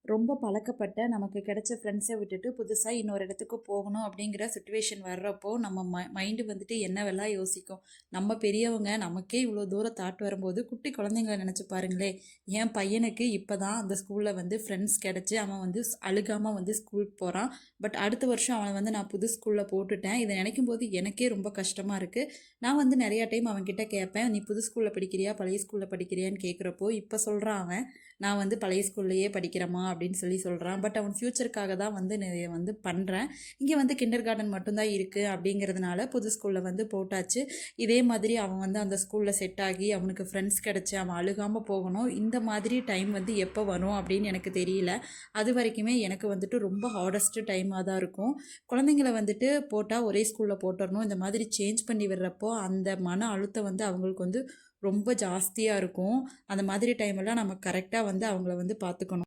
ரொம்ப பழக்கப்பட்ட நமக்கு கிடைச்ச ஃப்ரெண்ட்ஸை விட்டுட்டு புதுசாக இன்னொரு இடத்துக்கு போகணும் அப்படிங்கிற சுச்சுவேஷன் வர்றப்போ நம்ம மைண்டு வந்துட்டு என்னவெல்லாம் யோசிக்கும். நம்ம பெரியவங்க நமக்கே இவ்வளோ தூரம் தாட் வரும்போது குட்டி குழந்தைங்கள நினச்சி பாருங்களே. என் பையனுக்கு இப்போ தான் அந்த ஸ்கூலில் வந்து ஃப்ரெண்ட்ஸ் கிடச்சி அவன் வந்து அழுகாமல் வந்து ஸ்கூலுக்கு போகிறான். பட் அடுத்த வருஷம் அவனை வந்து நான் புது ஸ்கூலில் போட்டுட்டேன். இதை நினைக்கும் போது எனக்கே ரொம்ப கஷ்டமாக இருக்குது. நான் வந்து நிறையா டைம் அவன்கிட்ட கேட்பேன், நீ புது ஸ்கூலில் படிக்கிறியா பழைய ஸ்கூலில் படிக்கிறியான்னு கேட்குறப்போ இப்போ சொல்கிறான் அவன், நான் வந்து பழைய ஸ்கூல்லையே படிக்கிறேம்மா அப்படின்னு சொல்கிறான். பட் அவன் ஃப்யூச்சருக்காக தான் வந்து நிறைய வந்து பண்ணுறேன். இங்கே வந்து கிண்டர் கார்டன் மட்டும்தான் இருக்குது அப்படிங்கிறதுனால புது ஸ்கூலில் வந்து போட்டாச்சு. இதே மாதிரி அவன் வந்து அந்த ஸ்கூலில் செட் ஆகி அவனுக்கு ஃப்ரெண்ட்ஸ் கிடச்சி அவன் அழுகாமல் போகணும். இந்த மாதிரி டைம் வந்து எப்போ வரும் அப்படின்னு எனக்கு தெரியல. அது வரைக்குமே எனக்கு வந்துட்டு ரொம்ப ஹார்டஸ்ட்டு டைமாக தான் இருக்கும். குழந்தைங்கள வந்துட்டு போட்டால் ஒரே ஸ்கூலில் போட்டுடணும், இந்த மாதிரி சேஞ்ச் பண்ணி விடுறப்போ அந்த மன அழுத்தம் வந்து அவங்களுக்கு வந்து ரொம்ப ஜாஸ்தியாக இருக்கும். அந்த மாதிரி டைமெல்லாம் நம்ம கரெக்டாக வந்து அவங்கள வந்து பார்த்துக்கணும்.